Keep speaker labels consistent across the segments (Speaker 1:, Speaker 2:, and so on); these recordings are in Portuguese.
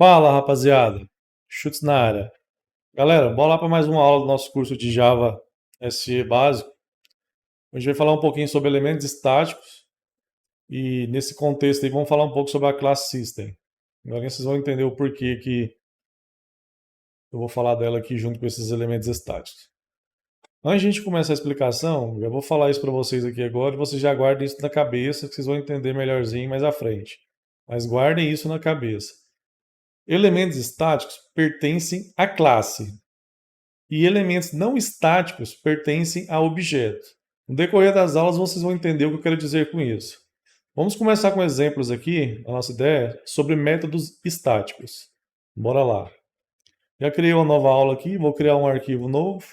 Speaker 1: Fala, rapaziada. Chutes na área. Galera, bora lá para mais uma aula do nosso curso de Java SE básico. A gente vai falar um pouquinho sobre elementos estáticos e nesse contexto aí vamos falar um pouco sobre a classe System. Agora vocês vão entender o porquê que eu vou falar dela aqui junto com esses elementos estáticos. Antes de a gente começar a explicação, eu vou falar isso para vocês aqui agora e vocês já guardem isso na cabeça que vocês vão entender melhorzinho mais à frente. Mas guardem isso na cabeça. Elementos estáticos pertencem à classe e elementos não estáticos pertencem a objeto. No decorrer das aulas vocês vão entender o que eu quero dizer com isso. Vamos começar com exemplos aqui, a nossa ideia, sobre métodos estáticos. Bora lá. Já criei uma nova aula aqui, vou criar um arquivo novo.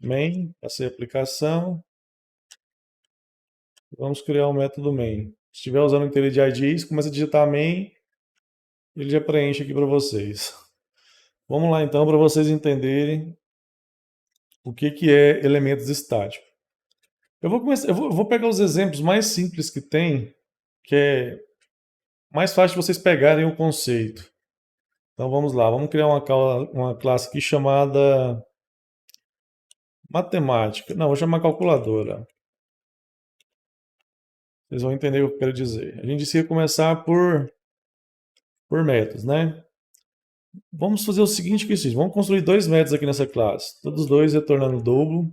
Speaker 1: Main, passei a aplicação. Vamos criar um método main. Se estiver usando o IntelliJ IDs, começa a digitar main, ele já preenche aqui para vocês. Vamos lá então para vocês entenderem o que é elementos estáticos. Eu vou pegar os exemplos mais simples que tem, que é mais fácil de vocês pegarem o conceito. Então vamos lá, vamos criar uma classe aqui chamada matemática. Não, vou chamar calculadora. Vocês vão entender o que eu quero dizer. A gente disse que ia começar por métodos, né? Vamos fazer o seguinte que vamos construir dois métodos aqui nessa classe. Todos dois retornando dobro.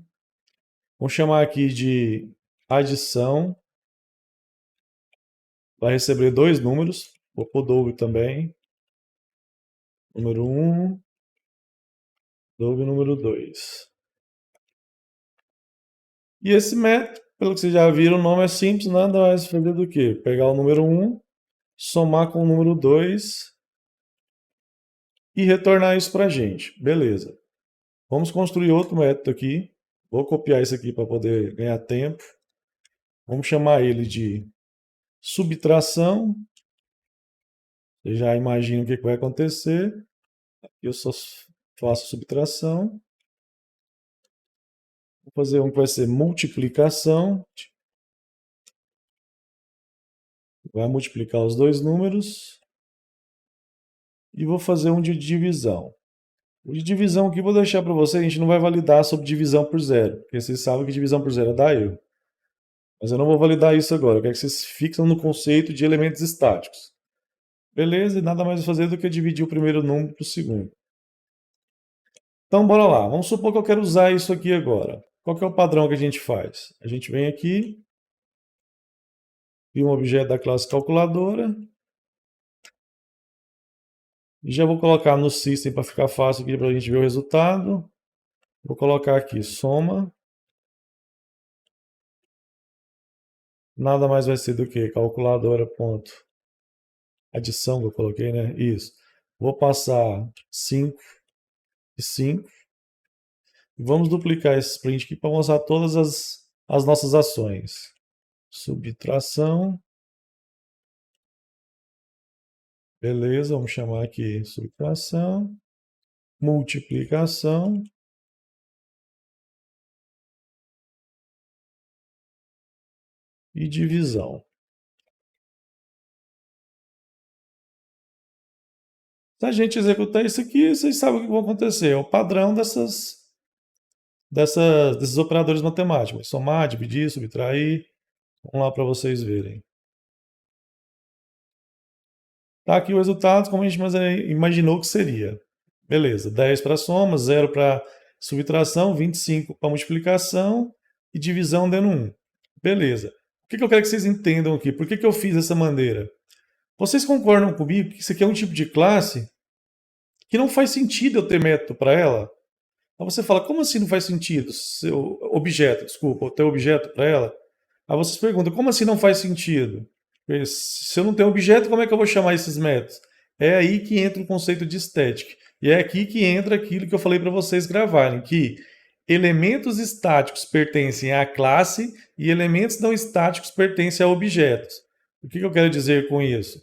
Speaker 1: Vamos chamar aqui de adição. Vai receber dois números. Vou pôr dobro também. Número 1, dobro número 2. E esse método, pelo que vocês já viram, o nome é simples, nada mais fazer do que pegar o número 1, somar com o número 2 e retornar isso para a gente. Beleza. Vamos construir outro método aqui. Vou copiar isso aqui para poder ganhar tempo. Vamos chamar ele de subtração. Você já imagina o que vai acontecer. Eu só faço subtração. Vou fazer um que vai ser multiplicação. Vai multiplicar os dois números. E vou fazer um de divisão. O de divisão aqui eu vou deixar para vocês, a gente não vai validar sobre divisão por zero, porque vocês sabem que divisão por zero dá erro. Mas eu não vou validar isso agora, eu quero que vocês fixem no conceito de elementos estáticos. Beleza, e nada mais fazer do que dividir o primeiro número para o segundo. Então bora lá, vamos supor que eu quero usar isso aqui agora. Qual que é o padrão que a gente faz? A gente vem aqui, cria um objeto da classe calculadora, e já vou colocar no System para ficar fácil aqui para a gente ver o resultado. Vou colocar aqui soma. Nada mais vai ser do que calculadora ponto adição que eu coloquei, né? Isso. Vou passar 5 e 5. E vamos duplicar esse sprint aqui para mostrar todas as nossas ações. Subtração. Beleza, vamos chamar aqui subtração. Multiplicação. E divisão. Se a gente executar isso aqui, vocês sabem o que vai acontecer. É o padrão desses operadores matemáticos. Somar, dividir, subtrair. Vamos lá para vocês verem. Tá aqui o resultado como a gente imaginou que seria. Beleza, 10 para soma, 0 para subtração, 25 para multiplicação e divisão dando 1. Beleza. O que eu quero que vocês entendam aqui? Por que eu fiz dessa maneira? Vocês concordam comigo que isso aqui é um tipo de classe que não faz sentido eu ter método para ela? Aí você fala, como assim não faz sentido? Seu objeto, desculpa, eu ter objeto para ela? Aí vocês perguntam, como assim não faz sentido? Se eu não tenho objeto, como é que eu vou chamar esses métodos? É aí que entra o conceito de static. E é aqui que entra aquilo que eu falei para vocês gravarem, que elementos estáticos pertencem à classe e elementos não estáticos pertencem a objetos. O que eu quero dizer com isso?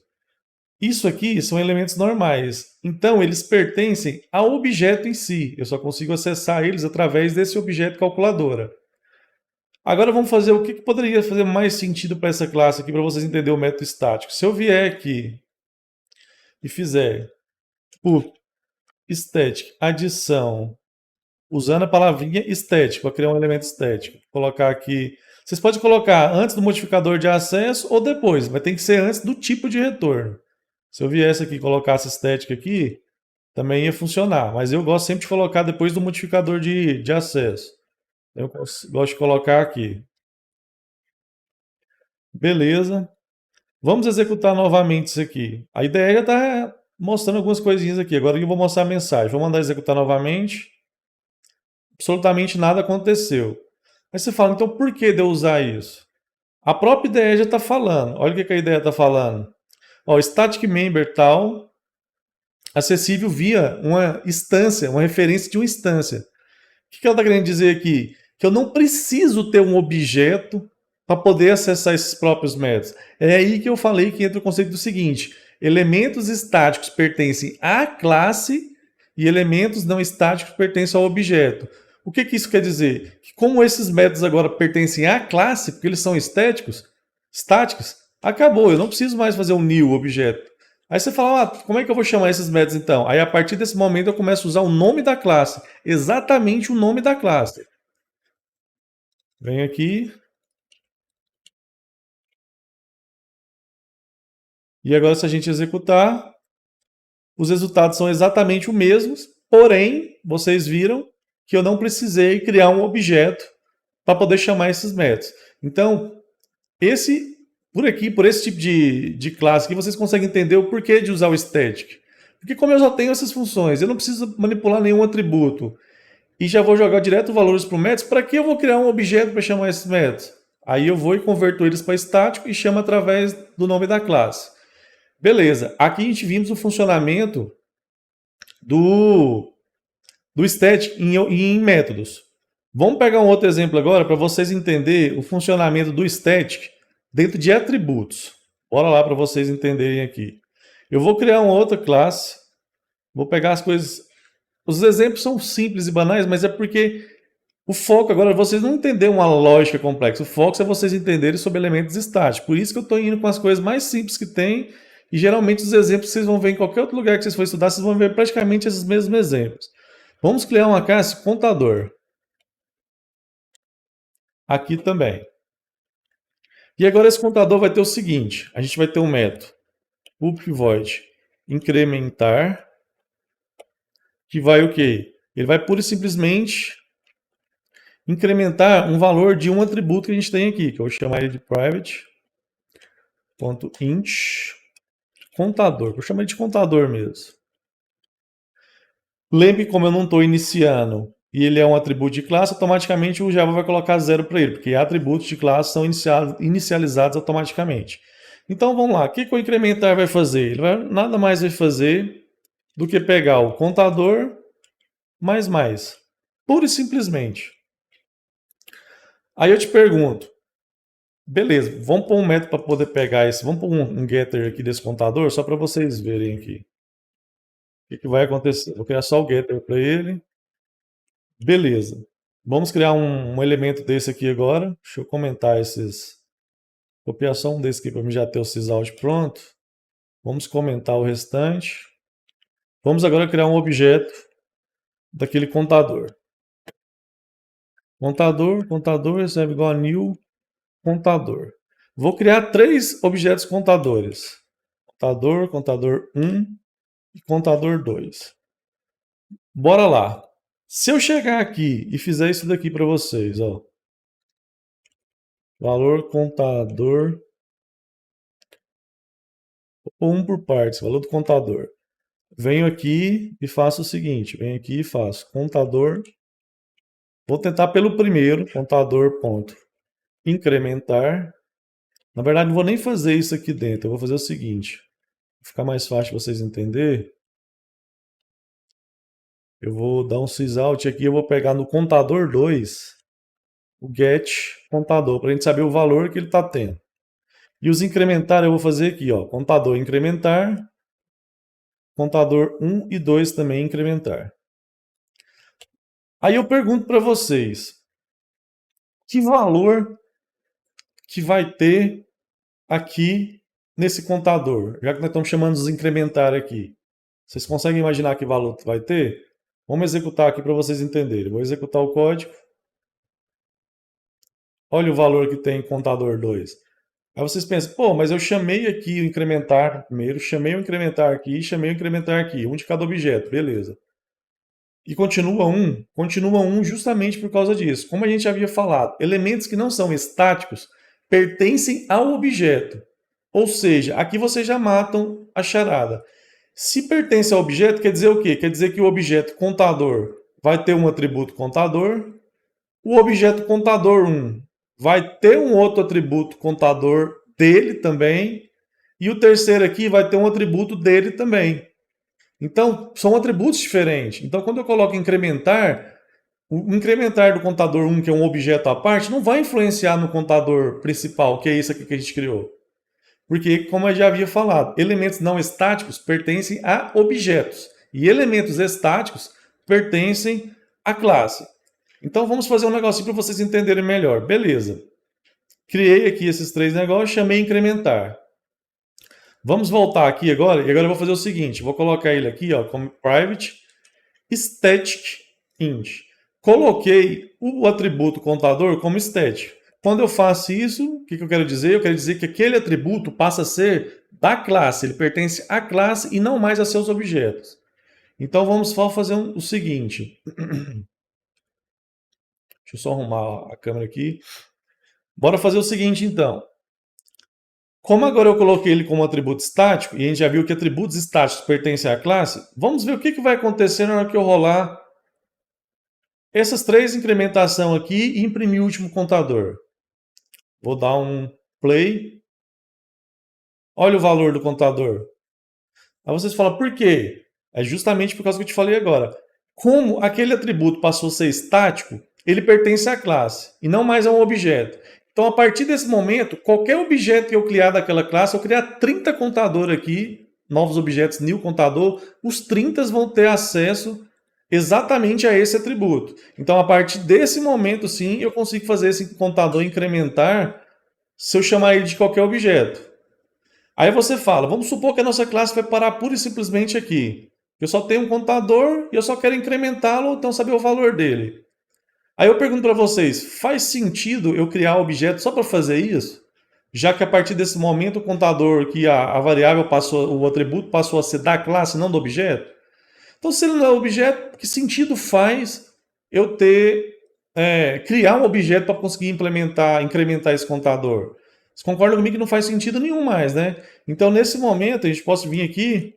Speaker 1: Isso aqui são elementos normais. Então, eles pertencem ao objeto em si. Eu só consigo acessar eles através desse objeto calculadora. Agora vamos fazer o que poderia fazer mais sentido para essa classe aqui, para vocês entenderem o método estático. Se eu vier aqui e fizer Put static, adição, usando a palavrinha estético, para criar um elemento estético. Vou colocar aqui. Vocês podem colocar antes do modificador de acesso ou depois, mas tem que ser antes do tipo de retorno. Se eu viesse aqui e colocasse estética aqui, também ia funcionar, mas eu gosto sempre de colocar depois do modificador de acesso. Eu gosto de colocar aqui. Beleza. Vamos executar novamente isso aqui. A ideia já está mostrando algumas coisinhas aqui. Agora eu vou mostrar a mensagem. Vou mandar executar novamente. Absolutamente nada aconteceu. Aí você fala, então por que de eu usar isso? A própria ideia já está falando. Olha o que a ideia está falando. Ó, static member tal, acessível via uma instância, uma referência de uma instância. O que ela está querendo dizer aqui? Que eu não preciso ter um objeto para poder acessar esses próprios métodos. É aí que eu falei que entra o conceito do seguinte: elementos estáticos pertencem à classe e elementos não estáticos pertencem ao objeto. O que isso quer dizer? Que como esses métodos agora pertencem à classe, porque eles são estáticos, acabou, eu não preciso mais fazer um new objeto. Aí você fala, como é que eu vou chamar esses métodos então? Aí a partir desse momento eu começo a usar o nome da classe, exatamente o nome da classe. Vem aqui. E agora se a gente executar, os resultados são exatamente os mesmos, porém, vocês viram que eu não precisei criar um objeto para poder chamar esses métodos. Então, por esse tipo de classe aqui, vocês conseguem entender o porquê de usar o static. Porque como eu já tenho essas funções, eu não preciso manipular nenhum atributo e já vou jogar direto valores para o método, para que eu vou criar um objeto para chamar esses métodos? Aí eu vou e converto eles para estático e chamo através do nome da classe. Beleza, aqui a gente vimos o funcionamento do static em métodos. Vamos pegar um outro exemplo agora para vocês entenderem o funcionamento do static dentro de atributos. Bora lá para vocês entenderem aqui. Eu vou criar uma outra classe, vou pegar as coisas. Os exemplos são simples e banais, mas é porque o foco agora é vocês não entenderem uma lógica complexa. O foco é vocês entenderem sobre elementos estáticos. Por isso que eu estou indo com as coisas mais simples que tem. E geralmente os exemplos que vocês vão ver em qualquer outro lugar que vocês for estudar, vocês vão ver praticamente esses mesmos exemplos. Vamos criar uma classe contador. Aqui também. E agora esse contador vai ter o seguinte. A gente vai ter um método public void incrementar, que vai o quê? Ele vai pura e simplesmente incrementar um valor de um atributo que a gente tem aqui, que eu vou chamar ele de private.int contador. Vou chamar ele de contador mesmo. Lembre que como eu não estou iniciando e ele é um atributo de classe, automaticamente o Java vai colocar 0 para ele, porque atributos de classe são inicializados automaticamente. Então vamos lá, o que o incrementar vai fazer? Ele nada mais vai fazer do que pegar o contador mais, pura e simplesmente. Aí eu te pergunto, beleza, vamos pôr um método para poder pegar esse, vamos pôr um getter aqui desse contador, só para vocês verem aqui. O que vai acontecer? Vou criar só o getter para ele. Beleza. Vamos criar um elemento desse aqui agora. Deixa eu comentar esses. Copiar só um desse aqui para mim já ter o sysout pronto. Vamos comentar o restante. Vamos agora criar um objeto daquele contador. Contador recebe igual a new contador. Vou criar 3 objetos contadores. Contador 1 e contador 2. Bora lá. Se eu chegar aqui e fizer isso daqui para vocês, ó. Valor contador 1 por partes, valor do contador. Venho aqui e faço o seguinte, venho aqui e faço contador. Vou tentar pelo primeiro, contador ponto incrementar. Na verdade, não vou nem fazer isso aqui dentro, eu vou fazer o seguinte. Para ficar mais fácil vocês entenderem. Eu vou dar um sysout aqui, eu vou pegar no contador 2 o get contador, para a gente saber o valor que ele está tendo. E os incrementar eu vou fazer aqui, ó, contador incrementar, contador 1 e 2 também incrementar. Aí eu pergunto para vocês, que valor que vai ter aqui nesse contador, já que nós estamos chamando os incrementar aqui? Vocês conseguem imaginar que valor vai ter? Vamos executar aqui para vocês entenderem. Vou executar o código. Olha o valor que tem contador 2. Aí vocês pensam, pô, mas eu chamei aqui o incrementar primeiro, chamei o incrementar aqui, chamei o incrementar aqui, um de cada objeto, beleza. E continua um justamente por causa disso. Como a gente havia falado, elementos que não são estáticos pertencem ao objeto. Ou seja, aqui vocês já matam a charada. Se pertence ao objeto, quer dizer o quê? Quer dizer que o objeto contador vai ter um atributo contador, o objeto contador 1 vai ter um outro atributo contador dele também, e o terceiro aqui vai ter um atributo dele também. Então, são atributos diferentes. Então, quando eu coloco incrementar, o incrementar do contador 1, que é um objeto à parte, não vai influenciar no contador principal, que é isso aqui que a gente criou. Porque, como eu já havia falado, elementos não estáticos pertencem a objetos. E elementos estáticos pertencem à classe. Então, vamos fazer um negocinho para vocês entenderem melhor. Beleza. Criei aqui esses três negócios, chamei incrementar. Vamos voltar aqui agora, e agora eu vou fazer o seguinte, vou colocar ele aqui, ó, como private static int. Coloquei o atributo contador como static. Quando eu faço isso, o que eu quero dizer? Eu quero dizer que aquele atributo passa a ser da classe, ele pertence à classe e não mais a seus objetos. Então vamos só fazer o seguinte. Deixa eu só arrumar a câmera aqui. Bora fazer o seguinte então. Como agora eu coloquei ele como atributo estático, e a gente já viu que atributos estáticos pertencem à classe, vamos ver o que vai acontecer na hora que eu rolar essas três incrementações aqui e imprimir o último contador. Vou dar um play. Olha o valor do contador. Aí vocês falam, por quê? É justamente por causa que eu te falei agora. Como aquele atributo passou a ser estático, ele pertence à classe e não mais a um objeto. Então, a partir desse momento, qualquer objeto que eu criar daquela classe, eu criar 30 contador aqui, novos objetos new contador, os 30 vão ter acesso exatamente a esse atributo. Então, a partir desse momento, sim, eu consigo fazer esse contador incrementar se eu chamar ele de qualquer objeto. Aí você fala, vamos supor que a nossa classe vai parar pura e simplesmente aqui. Eu só tenho um contador e eu só quero incrementá-lo, então saber o valor dele. Aí eu pergunto para vocês, faz sentido eu criar um objeto só para fazer isso? Já que a partir desse momento o contador, que a variável passou, o atributo passou a ser da classe, não do objeto? Então, se ele não é objeto, que sentido faz eu criar um objeto para conseguir incrementar esse contador? Vocês concordam comigo que não faz sentido nenhum mais, né? Então, nesse momento, a gente pode vir aqui,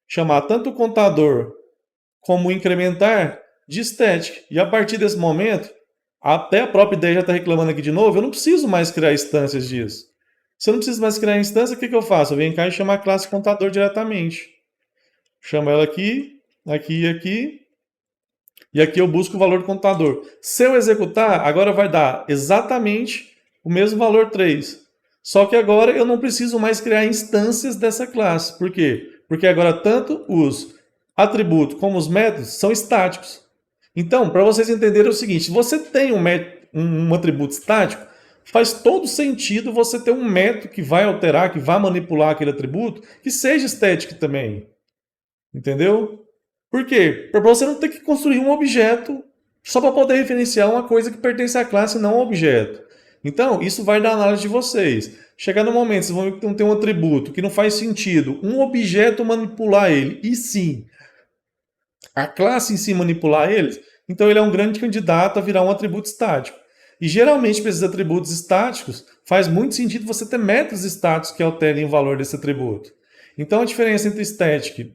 Speaker 1: chamar tanto o contador como o incrementar de static. E a partir desse momento, até a própria ideia já está reclamando aqui de novo, eu não preciso mais criar instâncias disso. Se eu não preciso mais criar instância, o que eu faço? Eu venho cá e chamo a classe contador diretamente. Chamo ela aqui, aqui e aqui. E aqui eu busco o valor do contador. Se eu executar, agora vai dar exatamente o mesmo valor 3. Só que agora eu não preciso mais criar instâncias dessa classe. Por quê? Porque agora tanto os atributos como os métodos são estáticos. Então, para vocês entenderem é o seguinte, se você tem um atributo estático, faz todo sentido você ter um método que vai alterar, que vai manipular aquele atributo, que seja static também. Entendeu? Por quê? Para você não ter que construir um objeto só para poder referenciar uma coisa que pertence à classe e não ao objeto. Então, isso vai da análise de vocês. Chegar no momento, vocês vão ter um atributo que não faz sentido um objeto manipular ele, e sim a classe em si manipular eles, então ele é um grande candidato a virar um atributo estático. E geralmente, para esses atributos estáticos, faz muito sentido você ter métodos estáticos que alterem o valor desse atributo. Então, a diferença entre static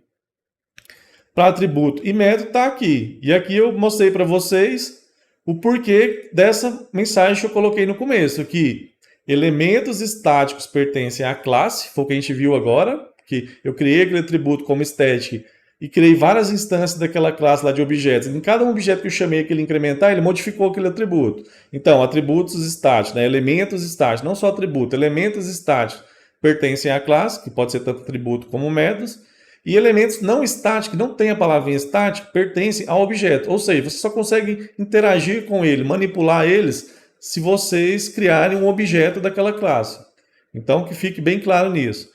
Speaker 1: para atributo e método está aqui. E aqui eu mostrei para vocês o porquê dessa mensagem que eu coloquei no começo, que elementos estáticos pertencem à classe, foi o que a gente viu agora, que eu criei aquele atributo como static e criei várias instâncias daquela classe lá de objetos. Em cada objeto que eu chamei aquele incrementar, ele modificou aquele atributo. Então, atributos estáticos, né? Elementos estáticos, não só atributo, elementos estáticos pertencem à classe, que pode ser tanto atributo como métodos, e elementos não estáticos, que não tem a palavrinha estático, pertencem ao objeto. Ou seja, você só consegue interagir com ele, manipular eles, se vocês criarem um objeto daquela classe. Então, que fique bem claro nisso.